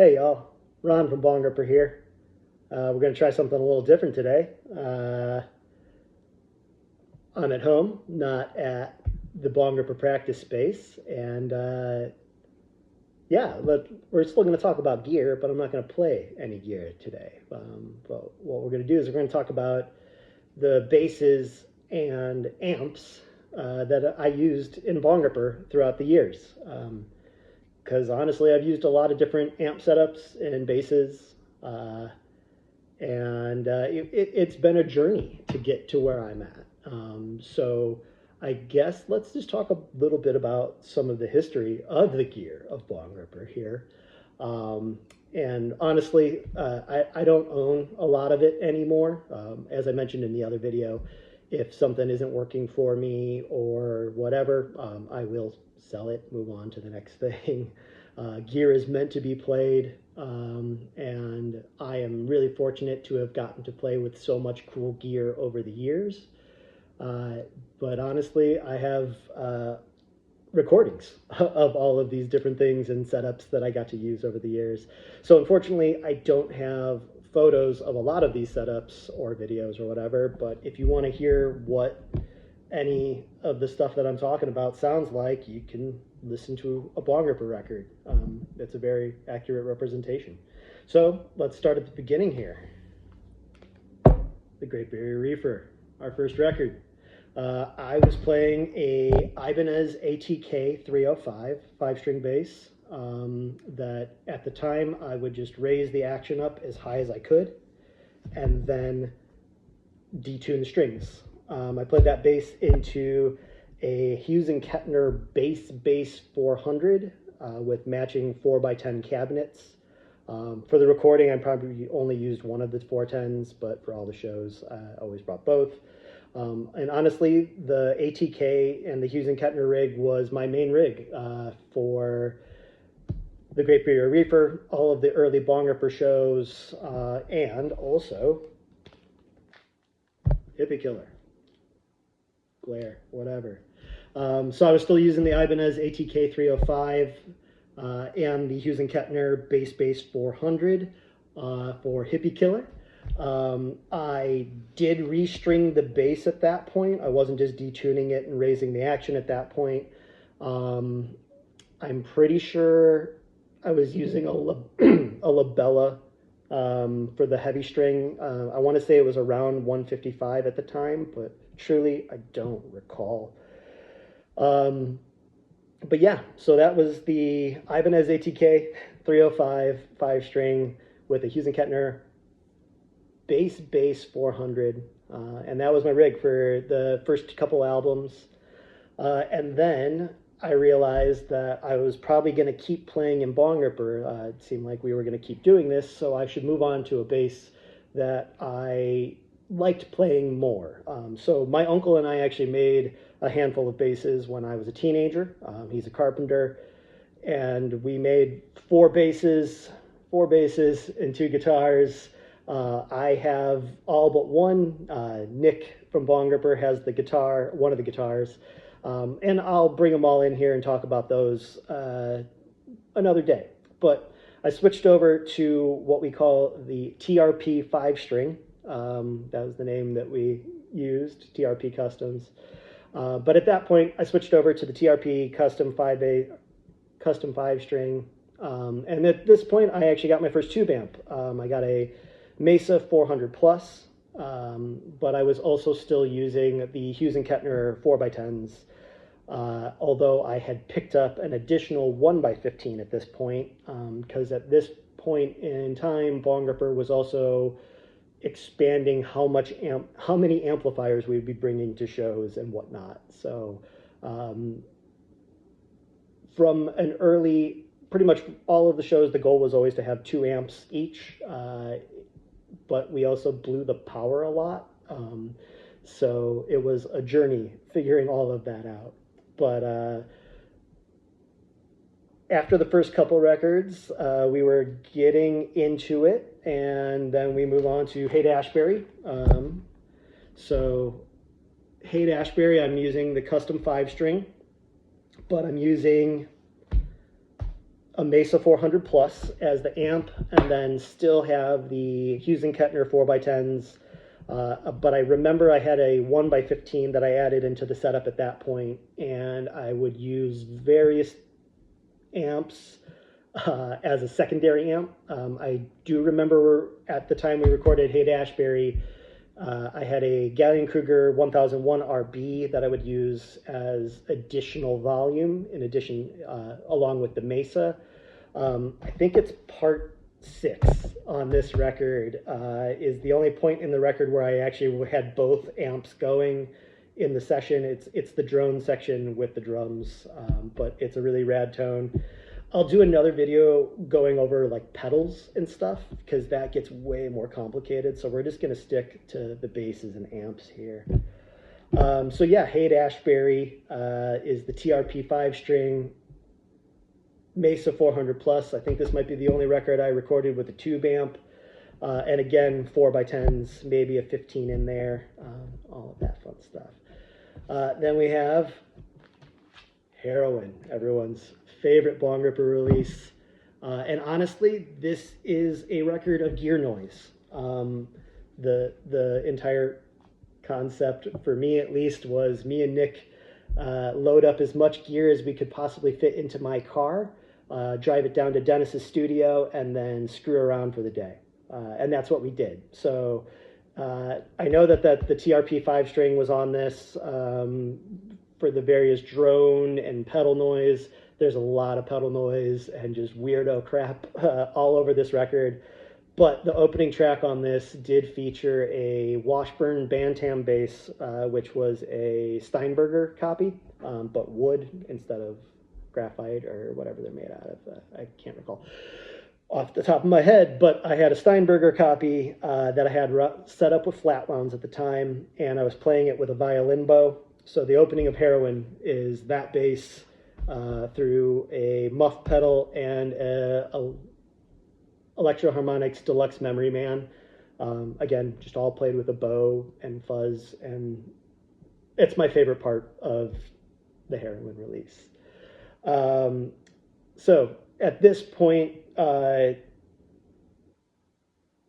Hey y'all, Ron from Bongripper here. We're going to try something a little different today. I'm at home, not at the Bongripper practice space, and we're still going to talk about gear, but I'm not going to play any gear today. But what we're going to do is we're going to talk about the basses and amps that I used in Bongripper throughout the years. Because honestly, I've used a lot of different amp setups and basses, it's been a journey to get to where I'm at. So I guess let's just talk a little bit about some of the history of the gear of Bongripper here. And honestly, I don't own a lot of it anymore. As I mentioned in the other video, if something isn't working for me or whatever, I will sell it, move on to the next thing. Gear is meant to be played, and I am really fortunate to have gotten to play with so much cool gear over the years. But honestly, I have recordings of all of these different things and setups that I got to use over the years. So unfortunately, I don't have photos of a lot of these setups or videos or whatever, but if you want to hear what any of the stuff that I'm talking about sounds like, you can listen to a Bongripper record. It's a very accurate representation. So let's start at the beginning here. The Great Barrier Reefer, our first record. I was playing a Ibanez ATK 305 5-string bass that at the time I would just raise the action up as high as I could and then detune the strings. I played that bass into a Hughes & Kettner bass 400 with matching 4x10 cabinets. For the recording, I probably only used one of the 410s, but for all the shows, I always brought both. And honestly, the ATK and the Hughes & Kettner rig was my main rig for the Great Barrier Reefer, all of the early Bongripper shows, and also Hippie Killer, Glare, whatever. So I was still using the Ibanez ATK 305 and the Hughes & Kettner bass 400 for Hippie Killer. I did restring the bass at that point. I wasn't just detuning it and raising the action at that point. I'm pretty sure I was using a labella for the heavy string. I want to say it was around 155 at the time, but truly I don't recall. But yeah, so that was the Ibanez ATK 305 5-string with a Hughes & Kettner bass 400, and that was my rig for the first couple albums. And then I realized that I was probably going to keep playing in Bongripper. It seemed like we were going to keep doing this, so I should move on to a bass that I liked playing more. So my uncle and I actually made a handful of basses when I was a teenager. He's a carpenter, and we made four basses and two guitars. I have all but one. Nick from Bongripper has the guitar, one of the guitars, and I'll bring them all in here and talk about those another day. But I switched over to what we call the TRP 5-string. That was the name that we used, TRP Customs. But at that point, I switched over to the TRP Custom 5-string. And at this point, I actually got my first tube amp. I got a Mesa 400 Plus, but I was also still using the Hughes & Kettner 4x10s, although I had picked up an additional 1x15 at this point, because at this point in time, Bongripper was also expanding how many amplifiers we would be bringing to shows and whatnot. So from an early, pretty much all of the shows, the goal was always to have 2 amps each, but we also blew the power a lot. So it was a journey figuring all of that out. But after the first couple records, we were getting into it, and then we move on to Hate Ashbury. So Hate Ashbury, I'm using the custom 5-string, but I'm using a Mesa 400 Plus as the amp, and then still have the Hughes and Kettner 4x10s. But I remember I had a 1x15 that I added into the setup at that point, and I would use various amps as a secondary amp. I do remember at the time we recorded Hate Ashbury, I had a Gallien-Kruger 1001 RB that I would use as additional volume in addition, along with the Mesa. I think it's part 6 on this record, is the only point in the record where I actually had both amps going in the session. It's the drone section with the drums, but it's a really rad tone. I'll do another video going over like pedals and stuff because that gets way more complicated. So we're just going to stick to the basses and amps here. So yeah, Hate Ashbury is the TRP 5-string Mesa 400 Plus. I think this might be the only record I recorded with a tube amp. And again, 4x10s, maybe a 15 in there, all of that fun stuff. Then we have Heroin, everyone's favorite Bongripper release. And honestly, this is a record of gear noise. The entire concept, for me at least, was me and Nick load up as much gear as we could possibly fit into my car, drive it down to Dennis's studio, and then screw around for the day. And that's what we did. So I know that the TRP 5-string was on this for the various drone and pedal noise. There's a lot of pedal noise and just weirdo crap all over this record. But the opening track on this did feature a Washburn Bantam bass, which was a Steinberger copy, but wood instead of graphite or whatever they're made out of. I can't recall off the top of my head, but I had a Steinberger copy that I had set up with flat wounds at the time, and I was playing it with a violin bow. So the opening of Heroin is that bass through a muff pedal and a Electro Harmonix Deluxe Memory Man. Again, just all played with a bow and fuzz, and it's my favorite part of the Heroin release. So at this point,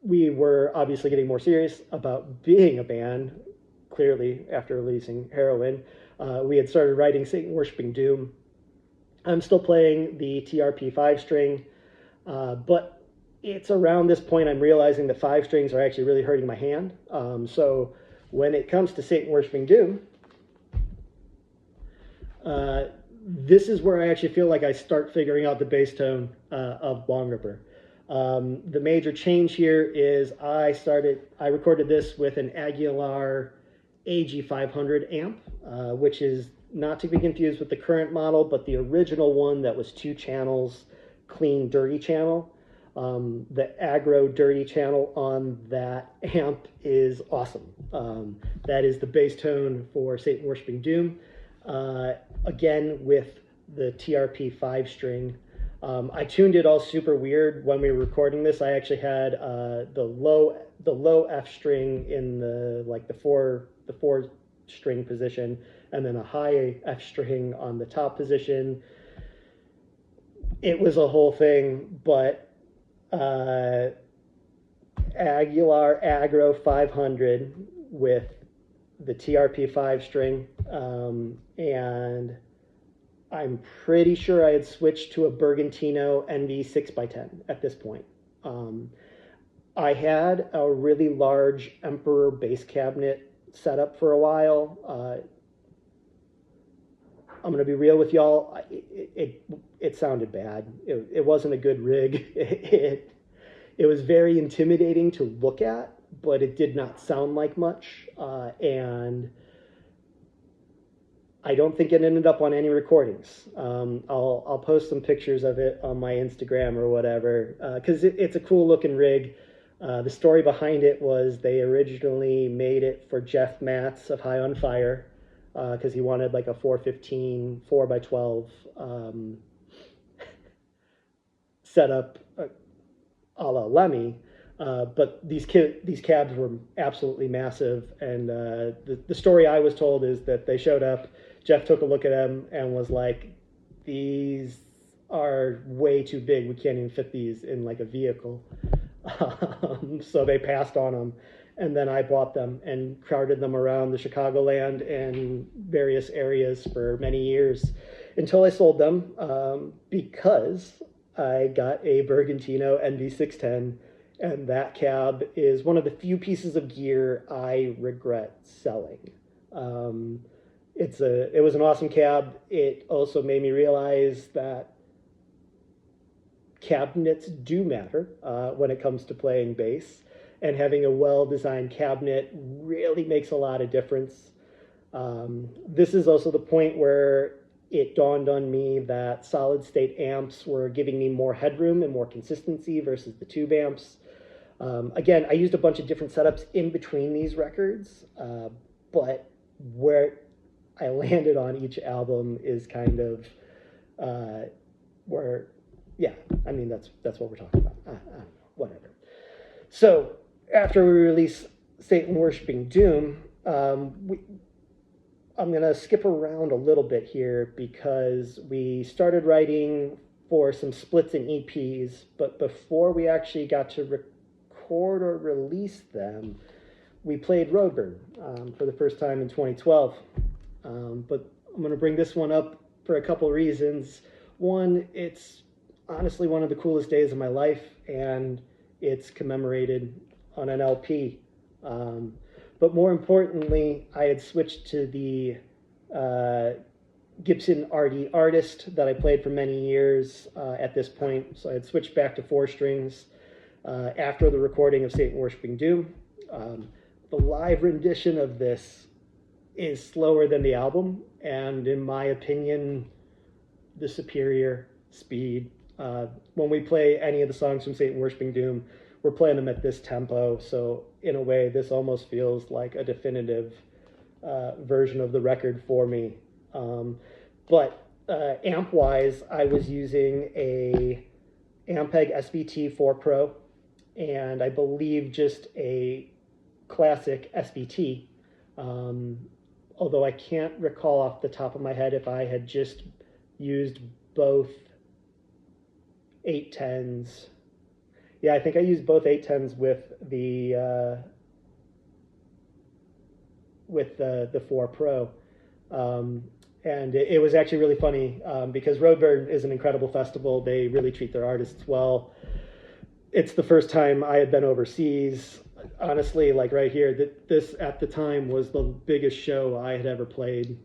we were obviously getting more serious about being a band, clearly, after releasing Heroin. We had started writing Satan Worshipping Doom. I'm still playing the TRP 5-string, but it's around this point I'm realizing the 5 strings are actually really hurting my hand. So when it comes to Satan Worshipping Doom, this is where I actually feel like I start figuring out the bass tone of Bongripper. The major change here is I recorded this with an Aguilar AG500 amp, which is not to be confused with the current model, but the original one that was 2 channels, clean, dirty channel. The aggro dirty channel on that amp is awesome. That is the bass tone for Satan Worshipping Doom. Again, with the TRP 5-string. I tuned it all super weird when we were recording this. I actually had the low F string in the 4 string position, and then a high F string on the top position. It was a whole thing, but Aguilar Aggro 500 with the TRP 5-string, and I'm pretty sure I had switched to a Bergantino NV 6x10 at this point. I had a really large Emperor bass cabinet set up for a while. I'm going to be real with y'all. It sounded bad. It wasn't a good rig. It was very intimidating to look at, but it did not sound like much. And I don't think it ended up on any recordings. I'll post some pictures of it on my Instagram or whatever, because it's a cool looking rig. The story behind it was they originally made it for Jeff Matz of High on Fire, because he wanted like a 415 4x12 setup a la Lemmy. But these cabs were absolutely massive, and the story I was told is that they showed up, Jeff took a look at them and was like, these are way too big. We can't even fit these in like a vehicle. So they passed on them. And then I bought them and crowded them around the Chicagoland and various areas for many years until I sold them because I got a Bergantino NV610, and that cab is one of the few pieces of gear I regret selling. It was an awesome cab. It also made me realize that cabinets do matter when it comes to playing bass, and having a well-designed cabinet really makes a lot of difference. This is also the point where it dawned on me that solid-state amps were giving me more headroom and more consistency versus the tube amps. Again, I used a bunch of different setups in between these records, but where I landed on each album is kind of where, yeah, I mean, that's what we're talking about. I don't know, whatever. So after we release Satan Worshipping Doom, I'm going to skip around a little bit here because we started writing for some splits and EPs, but before we actually got to record or release them, we played Roadburn for the first time in 2012. But I'm going to bring this one up for a couple reasons. One, it's honestly one of the coolest days of my life, and it's commemorated on an LP. But more importantly, I had switched to the Gibson RD Artist that I played for many years at this point. So I had switched back to 4 strings after the recording of Satan Worshipping Doom. The live rendition of this is slower than the album, and in my opinion, the superior speed. When we play any of the songs from Satan Worshipping Doom, we're playing them at this tempo, so in a way, this almost feels like a definitive version of the record for me. But amp-wise, I was using a Ampeg SVT 4 Pro, and I believe just a classic SVT. Although I can't recall off the top of my head if I had just used both 810s. Yeah, I think I used both 810s with the 4 Pro. And it was actually really funny because Roadburn is an incredible festival. They really treat their artists well. It's the first time I had been overseas. Honestly, like right here, this at the time was the biggest show I had ever played.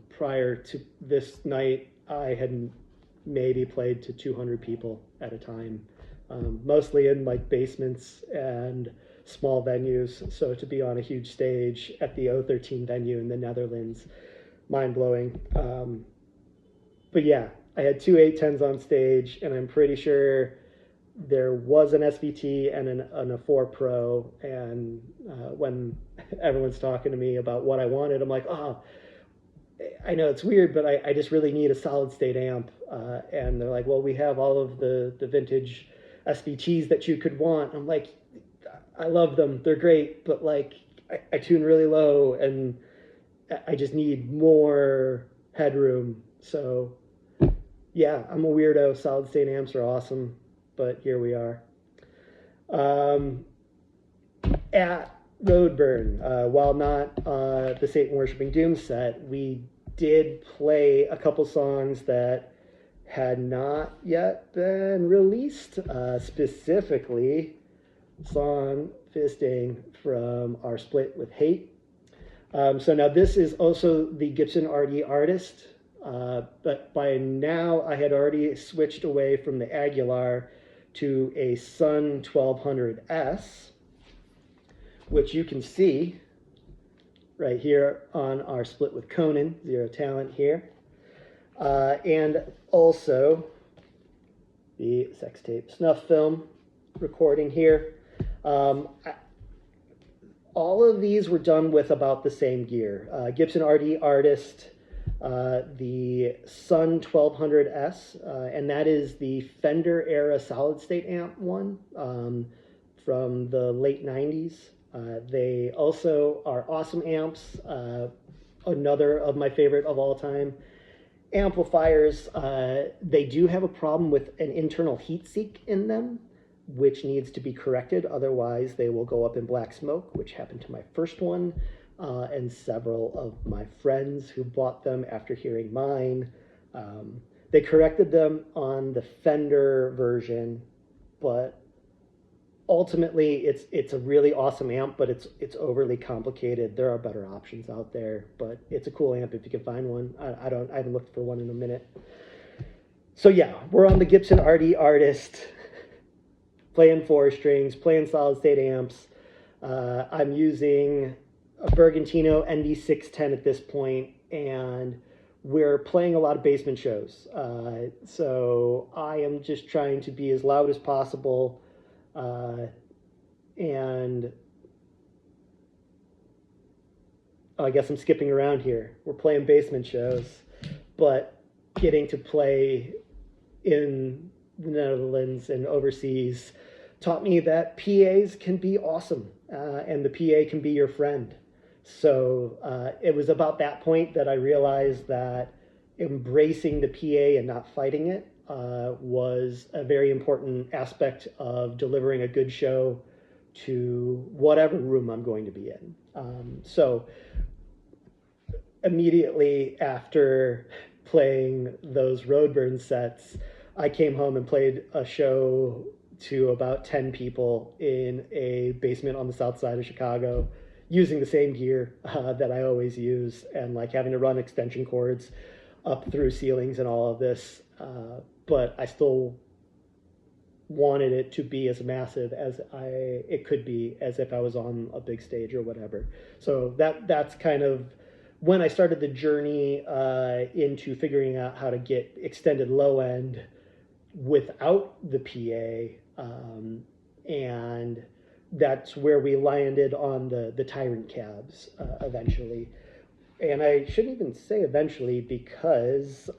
Prior to this night, I had maybe played to 200 people at a time. Mostly in like basements and small venues. So to be on a huge stage at the O13 venue in the Netherlands, mind-blowing. But yeah, I had 2 810s on stage, and I'm pretty sure there was an SVT and a 4 Pro. And when everyone's talking to me about what I wanted, I'm like, oh, I know it's weird, but I just really need a solid state amp. And they're like, well, we have all of the vintage SVTs that you could want. I'm like, I love them. They're great, but like I tune really low and I just need more headroom. So yeah, I'm a weirdo. Solid state amps are awesome, but here we are. At Roadburn, while not the Satan Worshipping Doom set, we did play a couple songs that had not yet been released, specifically song Fisting from our split with Hate. So now this is also the Gibson RD Artist, but by now I had already switched away from the Aguilar to a Sun 1200S, which you can see right here on our split with Conan, Zero Talent here. And also the sex tape snuff film recording here. All of these were done with about the same gear. Gibson RD Artist, the Sun 1200S, and that is the Fender era solid state amp one from the late 90s. They also are awesome amps. Another of my favorite of all time amplifiers, they do have a problem with an internal heat sink in them, which needs to be corrected. Otherwise, they will go up in black smoke, which happened to my first one, and several of my friends who bought them after hearing mine. They corrected them on the Fender version, but ultimately it's a really awesome amp, but it's overly complicated. There are better options out there, but it's a cool amp if you can find one. I haven't looked for one in a minute. So yeah, we're on the Gibson RD Artist, playing 4 strings, playing solid state amps. I'm using a Bergantino ND610 at this point, and we're playing a lot of basement shows. So I am just trying to be as loud as possible. And I guess I'm skipping around here. We're playing basement shows, but getting to play in the Netherlands and overseas taught me that PAs can be awesome, and the PA can be your friend. So it was about that point that I realized that embracing the PA and not fighting it was a very important aspect of delivering a good show to whatever room I'm going to be in. So immediately after playing those Roadburn sets, I came home and played a show to about 10 people in a basement on the south side of Chicago, using the same gear that I always use, and like having to run extension cords up through ceilings and all of this. But I still wanted it to be as massive as it could be, as if I was on a big stage or whatever. So that's kind of when I started the journey into figuring out how to get extended low end without the PA, and that's where we landed on the Tyrant cabs eventually. And I shouldn't even say eventually, because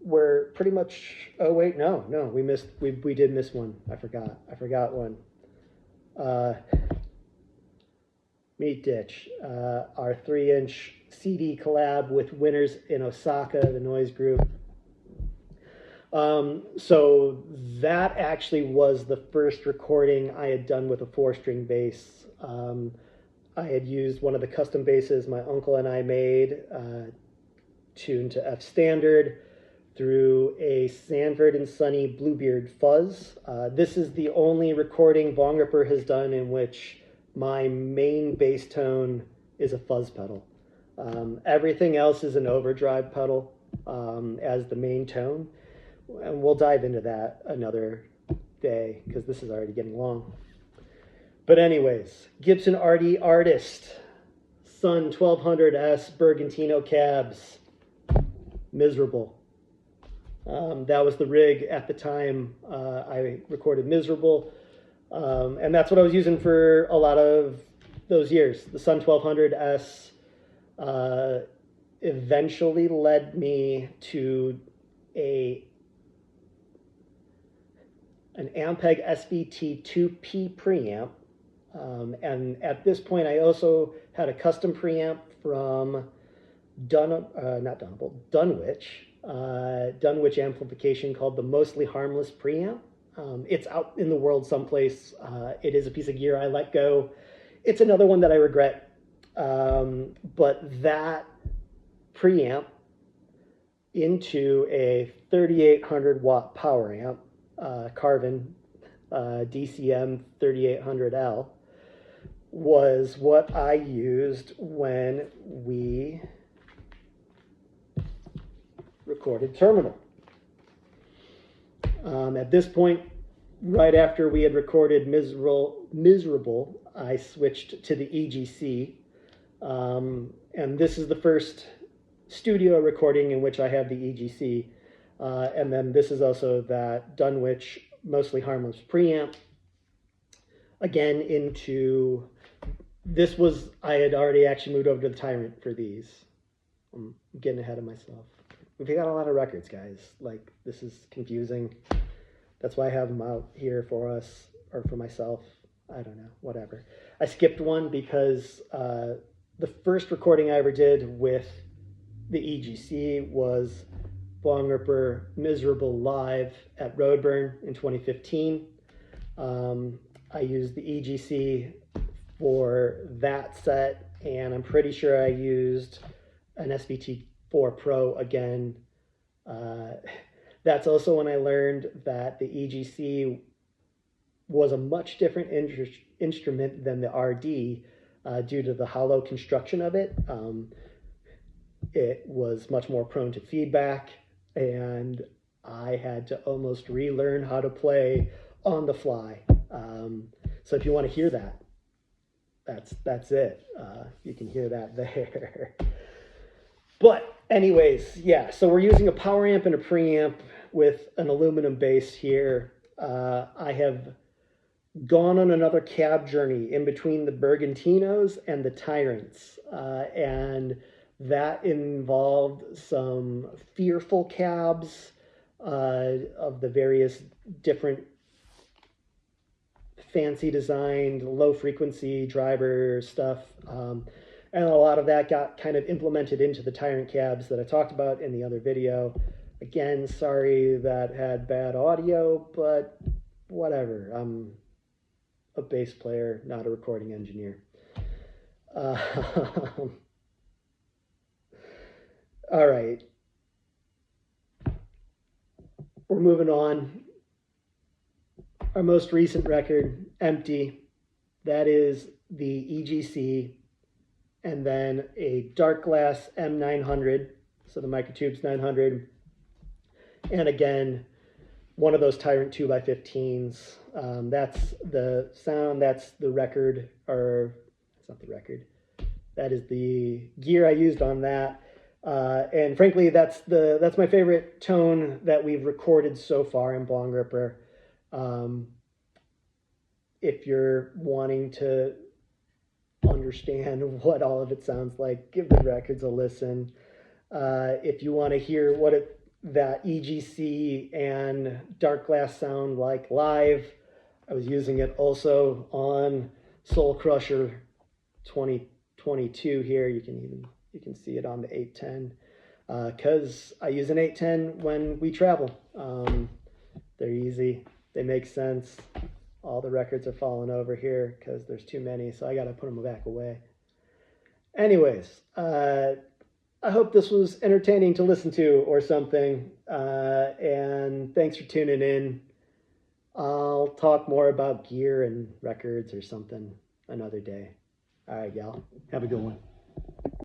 we're pretty much, oh wait, no, we did miss one. I forgot one. Meat Ditch, our 3-inch CD collab with Winners in Osaka, the noise group. So that actually was the first recording I had done with a 4-string bass. I had used one of the custom basses my uncle and I made, tuned to F standard through a Sanford and Sonny Bluebeard fuzz. This is the only recording Bongripper has done in which my main bass tone is a fuzz pedal. Everything else is an overdrive pedal as the main tone. And we'll dive into that another day, because this is already getting long. But anyways, Gibson RD Artist, Sun 1200S Bergantino cabs, Miserable. That was the rig at the time I recorded Miserable. And that's what I was using for a lot of those years. The Sun 1200S eventually led me to an Ampeg SVT 2P preamp. And at this point, I also had a custom preamp from Dunwich amplification called the Mostly Harmless preamp. It's out in the world someplace. It is a piece of gear I let go. It's another one that I regret. But that preamp into a 3,800 watt power amp, Carvin DCM 3800L, was what I used when we recorded Terminal. At this point, right after we had recorded Miserable, I switched to the EGC. And this is the first studio recording in which I have the EGC. And then this is also that Dunwich Mostly Harmless preamp. Again, I had already actually moved over to the Tyrant for these. I'm getting ahead of myself. We've got a lot of records, guys. Like, this is confusing. That's why I have them out here for us, or for myself. I don't know, whatever. I skipped one because the first recording I ever did with the EGC was Bongripper Miserable Live at Roadburn in 2015. I used the EGC for that set, and I'm pretty sure I used an SVT4 Pro again. That's also when I learned that the EGC was a much different instrument than the RD due to the hollow construction of it. It was much more prone to feedback, and I had to almost relearn how to play on the fly. So if you want to hear that, that's it. You can hear that there. But anyways, yeah, so we're using a power amp and a preamp with an aluminum base here. I have gone on another cab journey in between the Bergantinos and the Tyrants, and that involved some fearful cabs of the various different fancy designed low frequency driver stuff, and a lot of that got kind of implemented into the Tyrant cabs that I talked about in the other video. Again, sorry that had bad audio, but whatever. I'm a bass player, not a recording engineer. All right. We're moving on. Our most recent record, Empty, that is the EGC, and then a Dark Glass M900, so the Microtubes 900, and again, one of those Tyrant 2x15s. That's the sound, that's the record, or it's not the record. That is the gear I used on that. And frankly, that's my favorite tone that we've recorded so far in Bongripper. If you're wanting to understand what all of it sounds like, give the records a listen. If you want to hear what that EGC and Dark Glass sound like live, I was using it also on Soul Crusher 2022 here. You can see it on the 810 because I use an 810 when we travel. They're easy, they make sense. All the records are falling over here because there's too many, so I got to put them back away. Anyways, I hope this was entertaining to listen to or something, and thanks for tuning in. I'll talk more about gear and records or something another day. All right, y'all. Have a good one.